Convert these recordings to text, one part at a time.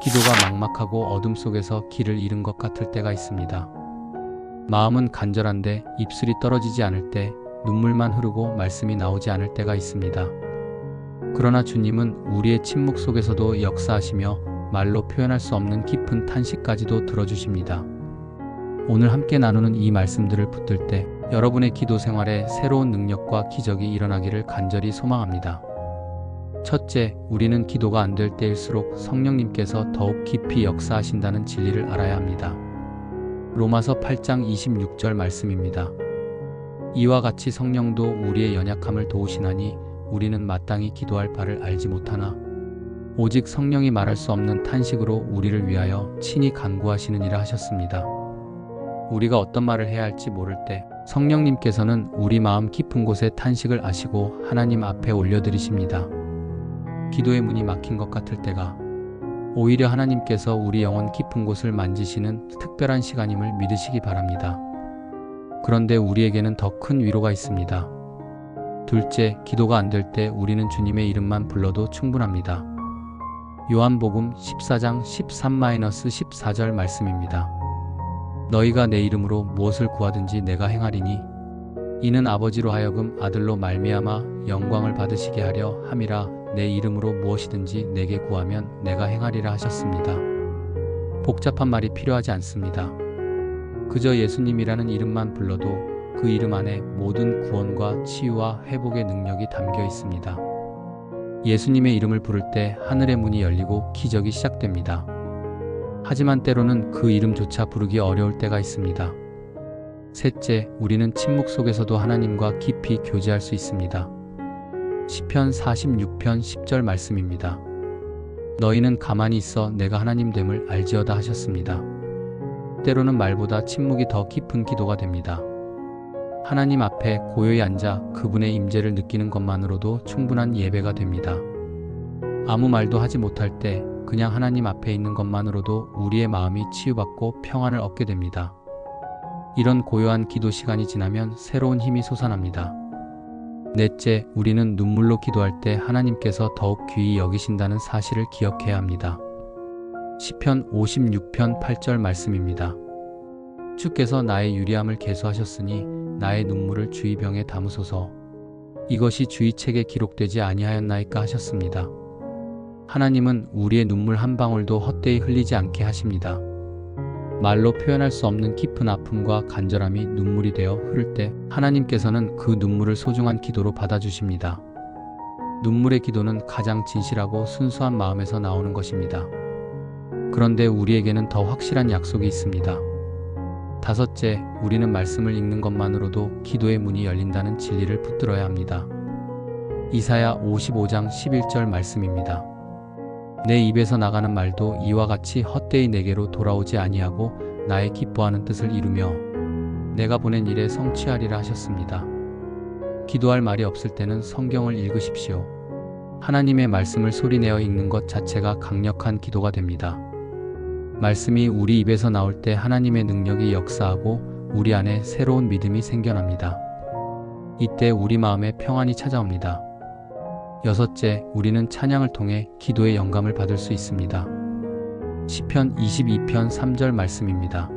기도가 막막하고 어둠 속에서 길을 잃은 것 같을 때가 있습니다. 마음은 간절한데 입술이 떨어지지 않을 때, 눈물만 흐르고 말씀이 나오지 않을 때가 있습니다. 그러나 주님은 우리의 침묵 속에서도 역사하시며 말로 표현할 수 없는 깊은 탄식까지도 들어주십니다. 오늘 함께 나누는 이 말씀들을 붙들 때 여러분의 기도 생활에 새로운 능력과 기적이 일어나기를 간절히 소망합니다. 첫째, 우리는 기도가 안 될 때일수록 성령님께서 더욱 깊이 역사하신다는 진리를 알아야 합니다. 로마서 8장 26절 말씀입니다. 이와 같이 성령도 우리의 연약함을 도우시나니 우리는 마땅히 기도할 바를 알지 못하나 오직 성령이 말할 수 없는 탄식으로 우리를 위하여 친히 간구하시느니라 하셨습니다. 우리가 어떤 말을 해야 할지 모를 때 성령님께서는 우리 마음 깊은 곳의 탄식을 아시고 하나님 앞에 올려드리십니다. 기도의 문이 막힌 것 같을 때가 오히려 하나님께서 우리 영혼 깊은 곳을 만지시는 특별한 시간임을 믿으시기 바랍니다. 그런데 우리에게는 더 큰 위로가 있습니다. 둘째, 기도가 안 될 때 우리는 주님의 이름만 불러도 충분합니다. 요한복음 14장 13-14절 말씀입니다. 너희가 내 이름으로 무엇을 구하든지 내가 행하리니 이는 아버지로 하여금 아들로 말미암아 영광을 받으시게 하려 함이라. 내 이름으로 무엇이든지 내게 구하면 내가 행하리라 하셨습니다. 복잡한 말이 필요하지 않습니다. 그저 예수님이라는 이름만 불러도 그 이름 안에 모든 구원과 치유와 회복의 능력이 담겨 있습니다. 예수님의 이름을 부를 때 하늘의 문이 열리고 기적이 시작됩니다. 하지만 때로는 그 이름조차 부르기 어려울 때가 있습니다. 셋째, 우리는 침묵 속에서도 하나님과 깊이 교제할 수 있습니다. 시편 46편 10절 말씀입니다. 너희는 가만히 있어 내가 하나님됨을 알지어다 하셨습니다. 때로는 말보다 침묵이 더 깊은 기도가 됩니다. 하나님 앞에 고요히 앉아 그분의 임재를 느끼는 것만으로도 충분한 예배가 됩니다. 아무 말도 하지 못할 때 그냥 하나님 앞에 있는 것만으로도 우리의 마음이 치유받고 평안을 얻게 됩니다. 이런 고요한 기도 시간이 지나면 새로운 힘이 솟아납니다. 넷째, 우리는 눈물로 기도할 때 하나님께서 더욱 귀히 여기신다는 사실을 기억해야 합니다. 시편 56편 8절 말씀입니다. 주께서 나의 유리함을 계수하셨으니 나의 눈물을 주의 병에 담으소서. 이것이 주의 책에 기록되지 아니하였나이까 하셨습니다. 하나님은 우리의 눈물 한 방울도 헛되이 흘리지 않게 하십니다. 말로 표현할 수 없는 깊은 아픔과 간절함이 눈물이 되어 흐를 때 하나님께서는 그 눈물을 소중한 기도로 받아주십니다. 눈물의 기도는 가장 진실하고 순수한 마음에서 나오는 것입니다. 그런데 우리에게는 더 확실한 약속이 있습니다. 다섯째, 우리는 말씀을 읽는 것만으로도 기도의 문이 열린다는 진리를 붙들어야 합니다. 이사야 55장 11절 말씀입니다. 내 입에서 나가는 말도 이와 같이 헛되이 내게로 돌아오지 아니하고 나의 기뻐하는 뜻을 이루며 내가 보낸 일에 성취하리라 하셨습니다. 기도할 말이 없을 때는 성경을 읽으십시오. 하나님의 말씀을 소리내어 읽는 것 자체가 강력한 기도가 됩니다. 말씀이 우리 입에서 나올 때 하나님의 능력이 역사하고 우리 안에 새로운 믿음이 생겨납니다. 이때 우리 마음에 평안이 찾아옵니다. 여섯째, 우리는 찬양을 통해 기도의 영감을 받을 수 있습니다. 시편 22편 3절 말씀입니다.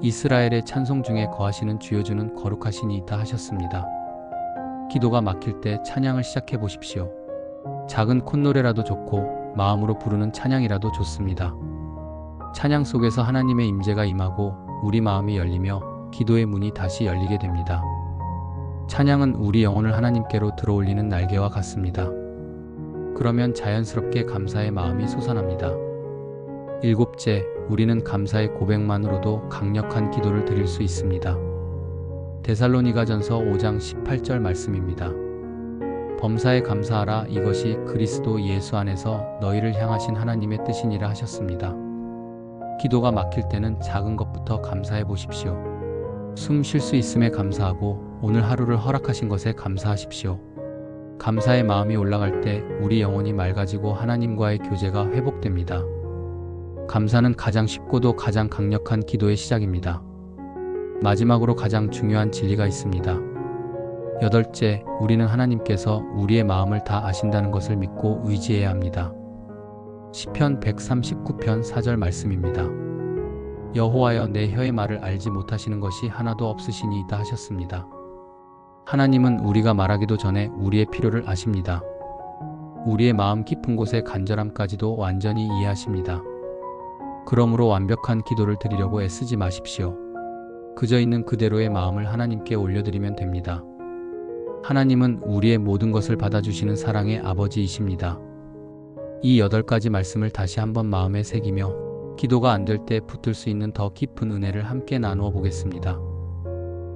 이스라엘의 찬송 중에 거하시는 주여 주는 거룩하시니이다 하셨습니다. 기도가 막힐 때 찬양을 시작해 보십시오. 작은 콧노래라도 좋고 마음으로 부르는 찬양이라도 좋습니다. 찬양 속에서 하나님의 임재가 임하고 우리 마음이 열리며 기도의 문이 다시 열리게 됩니다. 찬양은 우리 영혼을 하나님께로 들어올리는 날개와 같습니다. 그러면 자연스럽게 감사의 마음이 솟아납니다. 일곱째, 우리는 감사의 고백만으로도 강력한 기도를 드릴 수 있습니다. 데살로니가전서 5장 18절 말씀입니다. 범사에 감사하라. 이것이 그리스도 예수 안에서 너희를 향하신 하나님의 뜻이니라 하셨습니다. 기도가 막힐 때는 작은 것부터 감사해 보십시오. 숨 쉴 수 있음에 감사하고 오늘 하루를 허락하신 것에 감사하십시오. 감사의 마음이 올라갈 때 우리 영혼이 맑아지고 하나님과의 교제가 회복됩니다. 감사는 가장 쉽고도 가장 강력한 기도의 시작입니다. 마지막으로 가장 중요한 진리가 있습니다. 여덟째, 우리는 하나님께서 우리의 마음을 다 아신다는 것을 믿고 의지해야 합니다. 시편 139편 4절 말씀입니다. 여호와여 내 혀의 말을 알지 못하시는 것이 하나도 없으시니이다 하셨습니다. 하나님은 우리가 말하기도 전에 우리의 필요를 아십니다. 우리의 마음 깊은 곳의 간절함까지도 완전히 이해하십니다. 그러므로 완벽한 기도를 드리려고 애쓰지 마십시오. 그저 있는 그대로의 마음을 하나님께 올려드리면 됩니다. 하나님은 우리의 모든 것을 받아주시는 사랑의 아버지이십니다. 이 8가지 말씀을 다시 한번 마음에 새기며 기도가 안 될 때 붙들 수 있는 더 깊은 은혜를 함께 나누어 보겠습니다.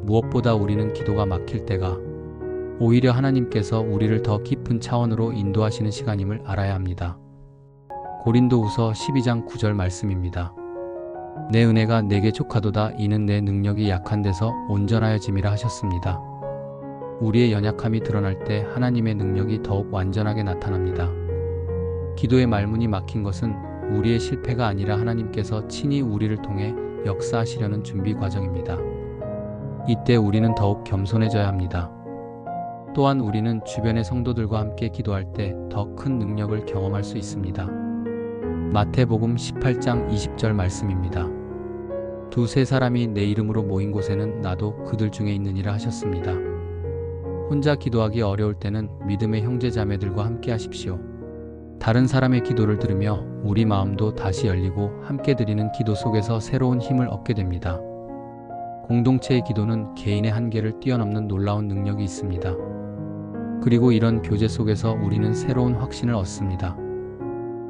무엇보다 우리는 기도가 막힐 때가 오히려 하나님께서 우리를 더 깊은 차원으로 인도하시는 시간임을 알아야 합니다. 고린도후서 12장 9절 말씀입니다. 내 은혜가 내게 족하도다 이는 내 능력이 약한 데서 온전하여짐이라 하셨습니다. 우리의 연약함이 드러날 때 하나님의 능력이 더욱 완전하게 나타납니다. 기도의 말문이 막힌 것은 우리의 실패가 아니라 하나님께서 친히 우리를 통해 역사하시려는 준비 과정입니다. 이때 우리는 더욱 겸손해져야 합니다. 또한 우리는 주변의 성도들과 함께 기도할 때 더 큰 능력을 경험할 수 있습니다. 마태복음 18장 20절 말씀입니다. 두세 사람이 내 이름으로 모인 곳에는 나도 그들 중에 있느니라 하셨습니다. 혼자 기도하기 어려울 때는 믿음의 형제 자매들과 함께 하십시오. 다른 사람의 기도를 들으며 우리 마음도 다시 열리고 함께 드리는 기도 속에서 새로운 힘을 얻게 됩니다. 공동체의 기도는 개인의 한계를 뛰어넘는 놀라운 능력이 있습니다. 그리고 이런 교제 속에서 우리는 새로운 확신을 얻습니다.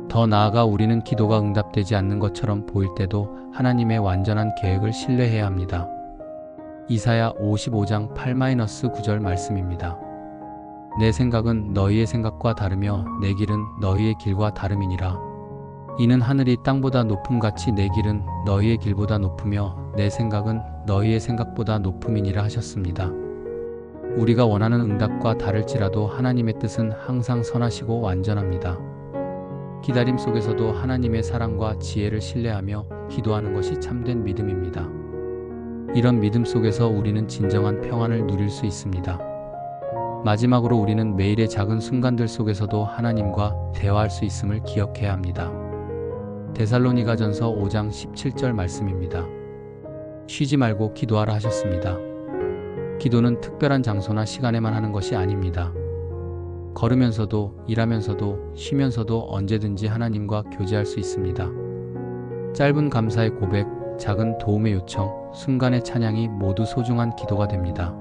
더 나아가 우리는 기도가 응답되지 않는 것처럼 보일 때도 하나님의 완전한 계획을 신뢰해야 합니다. 이사야 55장 8-9절 말씀입니다. 내 생각은 너희의 생각과 다르며 내 길은 너희의 길과 다름이니라. 이는 하늘이 땅보다 높음같이 내 길은 너희의 길보다 높으며 내 생각은 너희의 생각보다 높음이니라 하셨습니다. 우리가 원하는 응답과 다를지라도 하나님의 뜻은 항상 선하시고 완전합니다. 기다림 속에서도 하나님의 사랑과 지혜를 신뢰하며 기도하는 것이 참된 믿음입니다. 이런 믿음 속에서 우리는 진정한 평안을 누릴 수 있습니다. 마지막으로 우리는 매일의 작은 순간들 속에서도 하나님과 대화할 수 있음을 기억해야 합니다. 데살로니가전서 5장 17절 말씀입니다. 쉬지 말고 기도하라 하셨습니다. 기도는 특별한 장소나 시간에만 하는 것이 아닙니다. 걸으면서도, 일하면서도, 쉬면서도 언제든지 하나님과 교제할 수 있습니다. 짧은 감사의 고백, 작은 도움의 요청, 순간의 찬양이 모두 소중한 기도가 됩니다.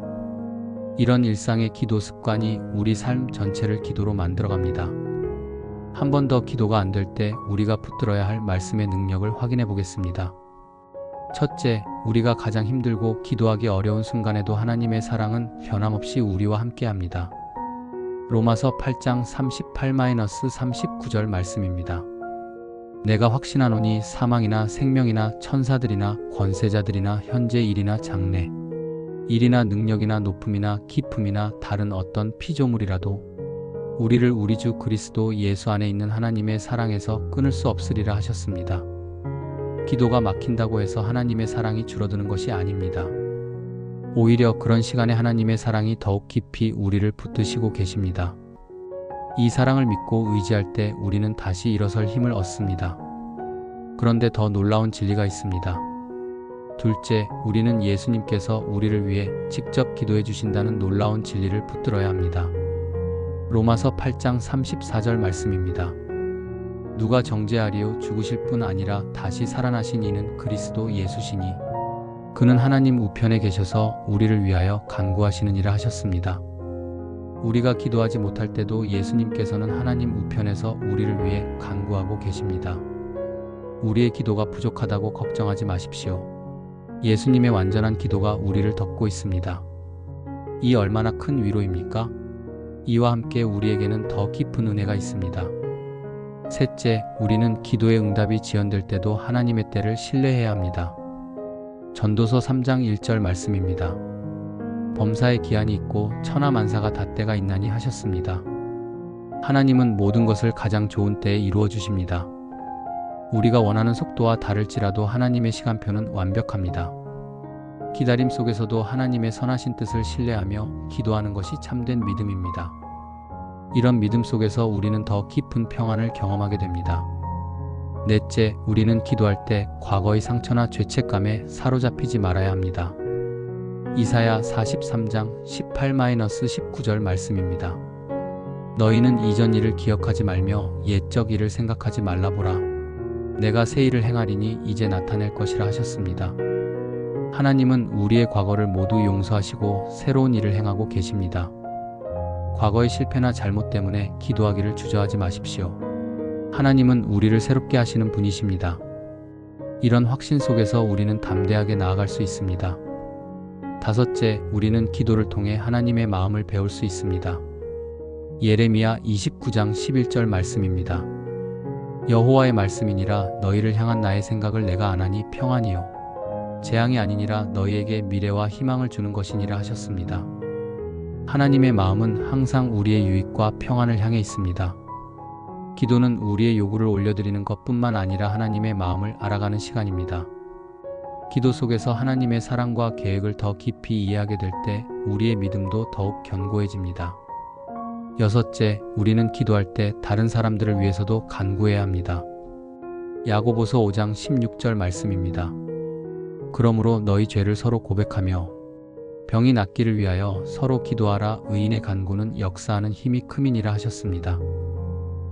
이런 일상의 기도 습관이 우리 삶 전체를 기도로 만들어갑니다. 한 번 더 기도가 안 될 때 우리가 붙들어야 할 말씀의 능력을 확인해 보겠습니다. 첫째, 우리가 가장 힘들고 기도하기 어려운 순간에도 하나님의 사랑은 변함없이 우리와 함께합니다. 로마서 8장 38-39절 말씀입니다. 내가 확신하노니 사망이나 생명이나 천사들이나 권세자들이나 현재 일이나 장래 일이나 능력이나 높음이나 깊음이나 다른 어떤 피조물이라도 우리를 우리 주 그리스도 예수 안에 있는 하나님의 사랑에서 끊을 수 없으리라 하셨습니다. 기도가 막힌다고 해서 하나님의 사랑이 줄어드는 것이 아닙니다. 오히려 그런 시간에 하나님의 사랑이 더욱 깊이 우리를 붙드시고 계십니다. 이 사랑을 믿고 의지할 때 우리는 다시 일어설 힘을 얻습니다. 그런데 더 놀라운 진리가 있습니다. 둘째, 우리는 예수님께서 우리를 위해 직접 기도해 주신다는 놀라운 진리를 붙들어야 합니다. 로마서 8장 34절 말씀입니다. 누가 정죄하리요 죽으실 뿐 아니라 다시 살아나신 이는 그리스도 예수시니 그는 하나님 우편에 계셔서 우리를 위하여 간구하시느니라 하셨습니다. 우리가 기도하지 못할 때도 예수님께서는 하나님 우편에서 우리를 위해 간구하고 계십니다. 우리의 기도가 부족하다고 걱정하지 마십시오. 예수님의 완전한 기도가 우리를 덮고 있습니다. 이 얼마나 큰 위로입니까? 이와 함께 우리에게는 더 깊은 은혜가 있습니다. 셋째, 우리는 기도의 응답이 지연될 때도 하나님의 때를 신뢰해야 합니다. 전도서 3장 1절 말씀입니다. 범사에 기한이 있고 천하만사가 닷때가 있나니 하셨습니다. 하나님은 모든 것을 가장 좋은 때에 이루어 주십니다. 우리가 원하는 속도와 다를지라도 하나님의 시간표는 완벽합니다. 기다림 속에서도 하나님의 선하신 뜻을 신뢰하며 기도하는 것이 참된 믿음입니다. 이런 믿음 속에서 우리는 더 깊은 평안을 경험하게 됩니다. 넷째, 우리는 기도할 때 과거의 상처나 죄책감에 사로잡히지 말아야 합니다. 이사야 43장 18-19절 말씀입니다. 너희는 이전 일을 기억하지 말며 옛적 일을 생각하지 말라 보라. 내가 새 일을 행하리니 이제 나타낼 것이라 하셨습니다. 하나님은 우리의 과거를 모두 용서하시고 새로운 일을 행하고 계십니다. 과거의 실패나 잘못 때문에 기도하기를 주저하지 마십시오. 하나님은 우리를 새롭게 하시는 분이십니다. 이런 확신 속에서 우리는 담대하게 나아갈 수 있습니다. 다섯째, 우리는 기도를 통해 하나님의 마음을 배울 수 있습니다. 예레미야 29장 11절 말씀입니다. 여호와의 말씀이니라 너희를 향한 나의 생각을 내가 아나니 평안이요 재앙이 아니니라 너희에게 미래와 희망을 주는 것이니라 하셨습니다. 하나님의 마음은 항상 우리의 유익과 평안을 향해 있습니다. 기도는 우리의 요구를 올려드리는 것뿐만 아니라 하나님의 마음을 알아가는 시간입니다. 기도 속에서 하나님의 사랑과 계획을 더 깊이 이해하게 될 때 우리의 믿음도 더욱 견고해집니다. 여섯째, 우리는 기도할 때 다른 사람들을 위해서도 간구해야 합니다. 야고보서 5장 16절 말씀입니다. 그러므로 너희 죄를 서로 고백하며 병이 낫기를 위하여 서로 기도하라. 의인의 간구는 역사하는 힘이 큼이니라 하셨습니다.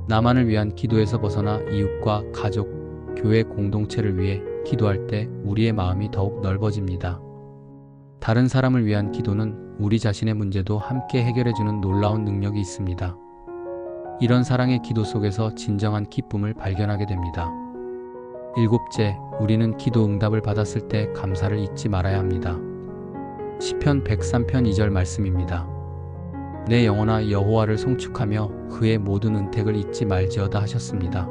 나만을 위한 기도에서 벗어나 이웃과 가족, 교회 공동체를 위해 기도할 때 우리의 마음이 더욱 넓어집니다. 다른 사람을 위한 기도는 우리 자신의 문제도 함께 해결해주는 놀라운 능력이 있습니다. 이런 사랑의 기도 속에서 진정한 기쁨을 발견하게 됩니다. 일곱째, 우리는 기도 응답을 받았을 때 감사를 잊지 말아야 합니다. 시편 103편 2절 말씀입니다. 내 영혼아 여호와를 송축하며 그의 모든 은택을 잊지 말지어다 하셨습니다.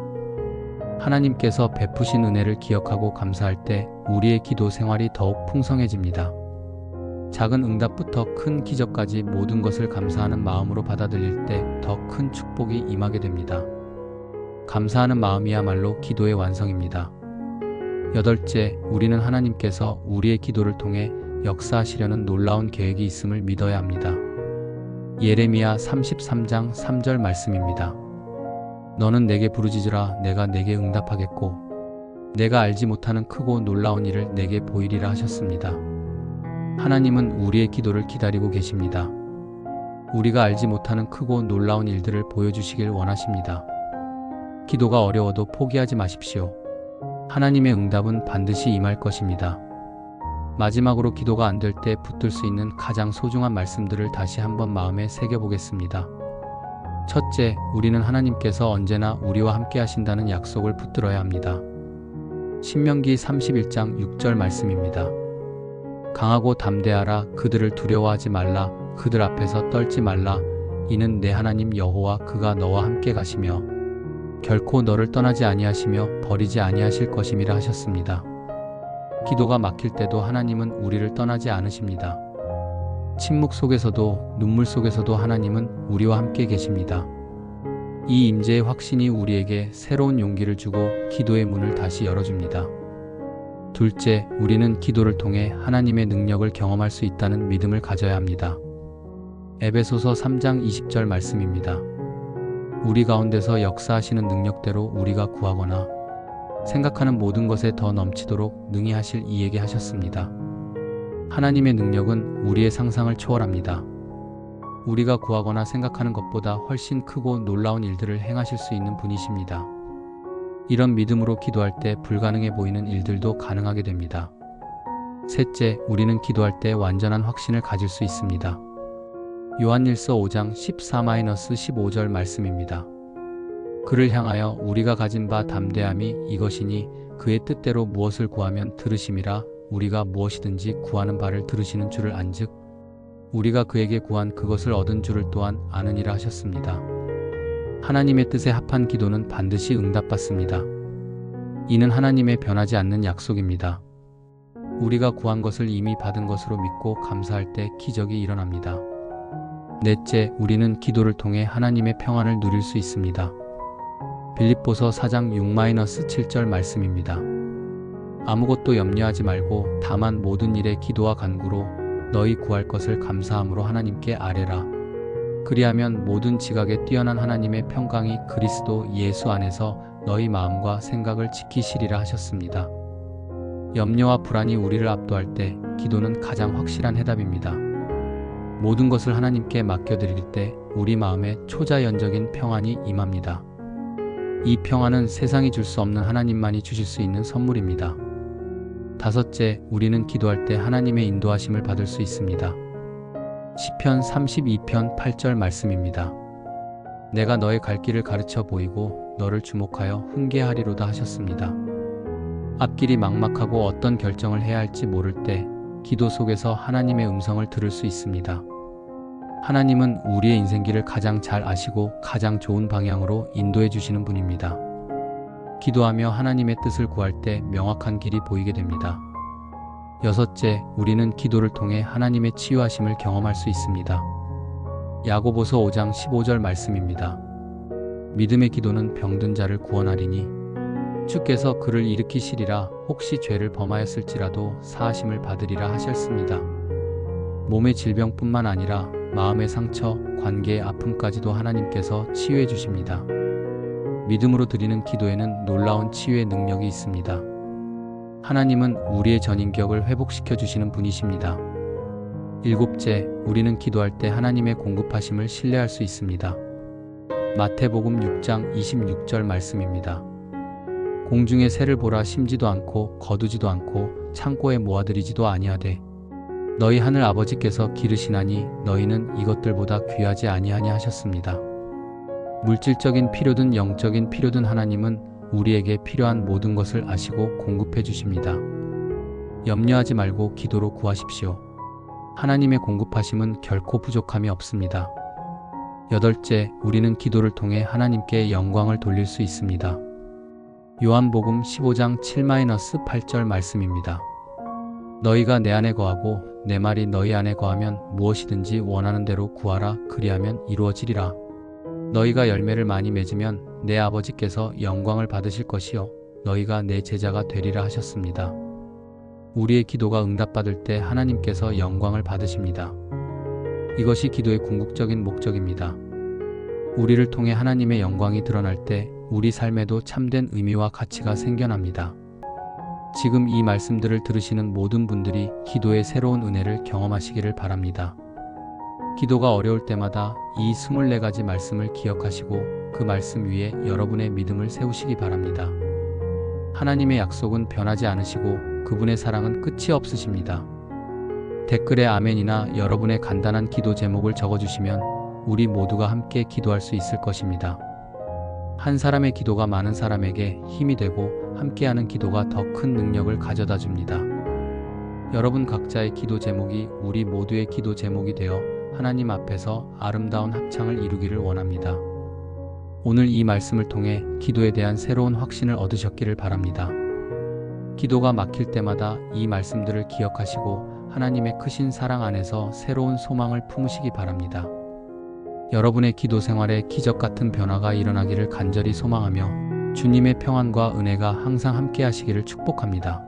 하나님께서 베푸신 은혜를 기억하고 감사할 때 우리의 기도 생활이 더욱 풍성해집니다. 작은 응답부터 큰 기적까지 모든 것을 감사하는 마음으로 받아들일 때 더 큰 축복이 임하게 됩니다. 감사하는 마음이야말로 기도의 완성입니다. 여덟째, 우리는 하나님께서 우리의 기도를 통해 역사하시려는 놀라운 계획이 있음을 믿어야 합니다. 예레미야 33장 3절 말씀입니다. 너는 내게 부르짖으라. 내가 내게 응답하겠고 내가 알지 못하는 크고 놀라운 일을 내게 보이리라 하셨습니다. 하나님은 우리의 기도를 기다리고 계십니다. 우리가 알지 못하는 크고 놀라운 일들을 보여주시길 원하십니다. 기도가 어려워도 포기하지 마십시오. 하나님의 응답은 반드시 임할 것입니다. 마지막으로 기도가 안 될 때 붙들 수 있는 가장 소중한 말씀들을 다시 한번 마음에 새겨보겠습니다. 첫째, 우리는 하나님께서 언제나 우리와 함께 하신다는 약속을 붙들어야 합니다. 신명기 31장 6절 말씀입니다. 강하고 담대하라. 그들을 두려워하지 말라. 그들 앞에서 떨지 말라. 이는 내 하나님 여호와 그가 너와 함께 가시며 결코 너를 떠나지 아니하시며 버리지 아니하실 것임이라 하셨습니다. 기도가 막힐 때도 하나님은 우리를 떠나지 않으십니다. 침묵 속에서도 눈물 속에서도 하나님은 우리와 함께 계십니다. 이 임재의 확신이 우리에게 새로운 용기를 주고 기도의 문을 다시 열어줍니다. 둘째, 우리는 기도를 통해 하나님의 능력을 경험할 수 있다는 믿음을 가져야 합니다. 에베소서 3장 20절 말씀입니다. 우리 가운데서 역사하시는 능력대로 우리가 구하거나 생각하는 모든 것에 더 넘치도록 능히 하실 이에게 하셨습니다. 하나님의 능력은 우리의 상상을 초월합니다. 우리가 구하거나 생각하는 것보다 훨씬 크고 놀라운 일들을 행하실 수 있는 분이십니다. 이런 믿음으로 기도할 때 불가능해 보이는 일들도 가능하게 됩니다. 셋째, 우리는 기도할 때 완전한 확신을 가질 수 있습니다. 요한일서 5장 14-15절 말씀입니다. 그를 향하여 우리가 가진 바 담대함이 이것이니 그의 뜻대로 무엇을 구하면 들으심이라. 우리가 무엇이든지 구하는 바를 들으시는 줄을 안즉 우리가 그에게 구한 그것을 얻은 줄을 또한 아느니라 하셨습니다. 하나님의 뜻에 합한 기도는 반드시 응답받습니다. 이는 하나님의 변하지 않는 약속입니다. 우리가 구한 것을 이미 받은 것으로 믿고 감사할 때 기적이 일어납니다. 넷째, 우리는 기도를 통해 하나님의 평안을 누릴 수 있습니다. 빌립보서 4장 6-7절 말씀입니다. 아무것도 염려하지 말고 다만 모든 일에 기도와 간구로 너희 구할 것을 감사함으로 하나님께 아뢰라. 그리하면 모든 지각에 뛰어난 하나님의 평강이 그리스도 예수 안에서 너희 마음과 생각을 지키시리라 하셨습니다. 염려와 불안이 우리를 압도할 때 기도는 가장 확실한 해답입니다. 모든 것을 하나님께 맡겨드릴 때 우리 마음에 초자연적인 평안이 임합니다. 이 평안은 세상이 줄 수 없는 하나님만이 주실 수 있는 선물입니다. 다섯째, 우리는 기도할 때 하나님의 인도하심을 받을 수 있습니다. 시편 32편 8절 말씀입니다. 내가 너의 갈 길을 가르쳐 보이고 너를 주목하여 훈계하리로다 하셨습니다. 앞길이 막막하고 어떤 결정을 해야 할지 모를 때 기도 속에서 하나님의 음성을 들을 수 있습니다. 하나님은 우리의 인생길을 가장 잘 아시고 가장 좋은 방향으로 인도해 주시는 분입니다. 기도하며 하나님의 뜻을 구할 때 명확한 길이 보이게 됩니다. 여섯째, 우리는 기도를 통해 하나님의 치유하심을 경험할 수 있습니다. 야고보서 5장 15절 말씀입니다. 믿음의 기도는 병든 자를 구원하리니 주께서 그를 일으키시리라. 혹시 죄를 범하였을지라도 사하심을 받으리라 하셨습니다. 몸의 질병뿐만 아니라 마음의 상처, 관계의 아픔까지도 하나님께서 치유해 주십니다. 믿음으로 드리는 기도에는 놀라운 치유의 능력이 있습니다. 하나님은 우리의 전인격을 회복시켜 주시는 분이십니다. 일곱째, 우리는 기도할 때 하나님의 공급하심을 신뢰할 수 있습니다. 마태복음 6장 26절 말씀입니다. 공중의 새를 보라, 심지도 않고 거두지도 않고 창고에 모아들이지도 아니하되 너희 하늘 아버지께서 기르시나니 너희는 이것들보다 귀하지 아니하냐 하셨습니다. 물질적인 필요든 영적인 필요든 하나님은 우리에게 필요한 모든 것을 아시고 공급해 주십니다. 염려하지 말고 기도로 구하십시오. 하나님의 공급하심은 결코 부족함이 없습니다. 여덟째, 우리는 기도를 통해 하나님께 영광을 돌릴 수 있습니다. 요한복음 15장 7-8절 말씀입니다. 너희가 내 안에 거하고 내 말이 너희 안에 거하면 무엇이든지 원하는 대로 구하라. 그리하면 이루어지리라. 너희가 열매를 많이 맺으면 내 아버지께서 영광을 받으실 것이요 너희가 내 제자가 되리라 하셨습니다. 우리의 기도가 응답받을 때 하나님께서 영광을 받으십니다. 이것이 기도의 궁극적인 목적입니다. 우리를 통해 하나님의 영광이 드러날 때 우리 삶에도 참된 의미와 가치가 생겨납니다. 지금 이 말씀들을 들으시는 모든 분들이 기도의 새로운 은혜를 경험하시기를 바랍니다. 기도가 어려울 때마다 이 24가지 말씀을 기억하시고 그 말씀 위에 여러분의 믿음을 세우시기 바랍니다. 하나님의 약속은 변하지 않으시고 그분의 사랑은 끝이 없으십니다. 댓글에 아멘이나 여러분의 간단한 기도 제목을 적어주시면 우리 모두가 함께 기도할 수 있을 것입니다. 한 사람의 기도가 많은 사람에게 힘이 되고 함께하는 기도가 더 큰 능력을 가져다 줍니다. 여러분 각자의 기도 제목이 우리 모두의 기도 제목이 되어 하나님 앞에서 아름다운 합창을 이루기를 원합니다. 오늘 이 말씀을 통해 기도에 대한 새로운 확신을 얻으셨기를 바랍니다. 기도가 막힐 때마다 이 말씀들을 기억하시고 하나님의 크신 사랑 안에서 새로운 소망을 품으시기 바랍니다. 여러분의 기도 생활에 기적 같은 변화가 일어나기를 간절히 소망하며 주님의 평안과 은혜가 항상 함께 하시기를 축복합니다.